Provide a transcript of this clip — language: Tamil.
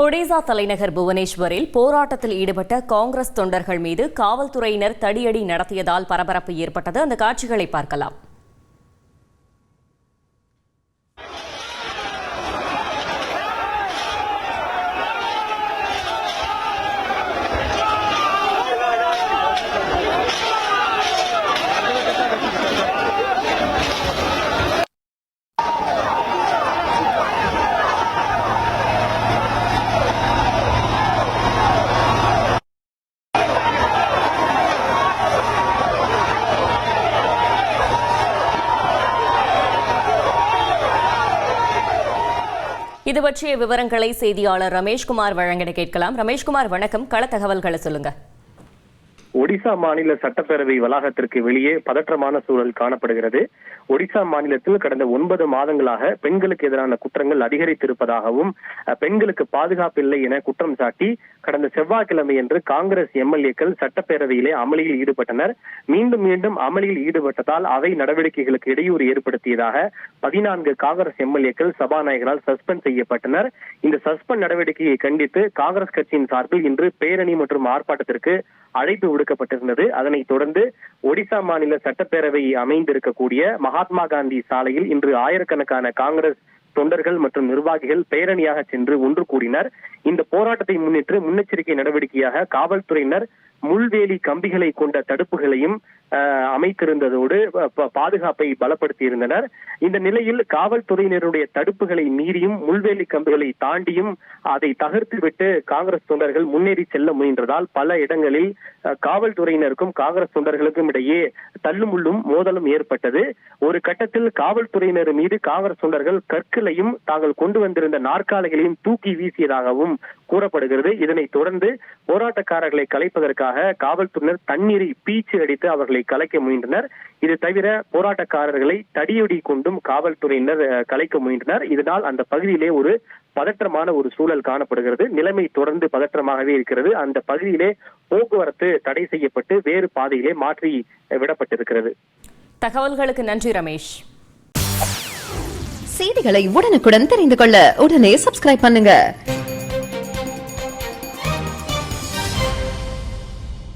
ஒடிசா தலைநகர் புவனேஸ்வரில் போராட்டத்தில் ஈடுபட்ட காங்கிரஸ் தொண்டர்கள் மீது காவல்துறையினர் தடியடி நடத்தியதால் பரபரப்பு ஏற்பட்டது. அந்த காட்சிகளை பார்க்கலாம். இது பற்றிய விவரங்களை செய்தியாளர் ரமேஷ்குமார் வழங்கிட கேட்கலாம். ரமேஷ்குமார், வணக்கம். கள தகவல்களை சொல்லுங்க. ஒடிசா மாநில சட்டப்பேரவை வளாகத்திற்கு வெளியே பதற்றமான சூழல் காணப்படுகிறது. ஒடிசா மாநிலத்தில் கடந்த 9 மாதங்களாக பெண்களுக்கு எதிரான குற்றங்கள் அதிகரித்திருப்பதாகவும் பெண்களுக்கு பாதுகாப்பு இல்லை என குற்றம் சாட்டி கடந்த செவ்வாய்க்கிழமையன்று காங்கிரஸ் எம்எல்ஏக்கள் சட்டப்பேரவையிலே அமளியில் ஈடுபட்டனர். மீண்டும் மீண்டும் அமளியில் ஈடுபட்டதால் அவை நடவடிக்கைகளுக்கு இடையூறு ஏற்படுத்தியதாக 14 காங்கிரஸ் எம்எல்ஏக்கள் சபாநாயகரால் சஸ்பெண்ட் செய்யப்பட்டனர். இந்த சஸ்பெண்ட் நடவடிக்கையை கண்டித்து காங்கிரஸ் கட்சியின் சார்பில் இன்று பேரணி மற்றும் ஆர்ப்பாட்டத்திற்கு அழைப்பு விடுக்கப்பட்டிருந்தது. அதனைத் தொடர்ந்து ஒடிசா மாநில சட்டப்பேரவை அமைந்திருக்கக்கூடிய மகாத்மா காந்தி சாலையில் இன்று ஆயிரக்கணக்கான காங்கிரஸ் தொண்டர்கள் மற்றும் நிர்வாகிகள் பேரணியாக சென்று ஒன்று கூடினர். இந்த போராட்டத்தை முன்னிட்டு முன்னெச்சரிக்கை நடவடிக்கையாக காவல்துறையினர் முள்வேலி கம்பிகளை கொண்ட தடுப்புகளையும் அமைத்திருந்ததோடு பாதுகாப்பை பலப்படுத்தியிருந்தனர். இந்த நிலையில் காவல்துறையினருடைய தடுப்புகளை மீறியும் முள்வேலி கம்பிகளை தாண்டியும் அதை தகர்த்துவிட்டு காங்கிரஸ் தொண்டர்கள் முன்னேறி செல்ல முயன்றதால் பல இடங்களில் காவல்துறையினருக்கும் காங்கிரஸ் தொண்டர்களுக்கும் இடையே தள்ளுமுள்ளும் மோதலும் ஏற்பட்டது. ஒரு கட்டத்தில் காவல்துறையினர் மீது காங்கிரஸ் தொண்டர்கள் கற்களையும் தாங்கள் கொண்டு வந்திருந்த நாற்காலிகளையும் தூக்கி வீசியதாகவும் கூறப்படுகிறது. இதனைத் தொடர்ந்து போராட்டக்காரர்களை கலைப்பதற்காக காவல்துறையினர் தண்ணீரை பீச்சு அடித்து அவர்களை கலைக்க முயன்றனர். இது தவிர போராட்டக்காரர்களை தடியடி கொண்டும் காவல்துறையினர் கலைக்க முயன்றனர். இதனால் அந்த பகுதியிலே ஒரு பதற்றமான ஒரு சூழல் காணப்படுகிறது. நிலைமை தொடர்ந்து பதற்றமாகவே இருக்கிறது. அந்த பகுதியிலே போக்குவரத்து தடை செய்யப்பட்டு வேறு பாதையிலே மாற்றி விடப்பட்டிருக்கிறது. தகவல்களுக்கு நன்றி ரமேஷ். செய்திகளை உடனுக்குடன் தெரிந்து கொள்ள உடனே சப்ஸ்கிரைப் பண்ணுங்க.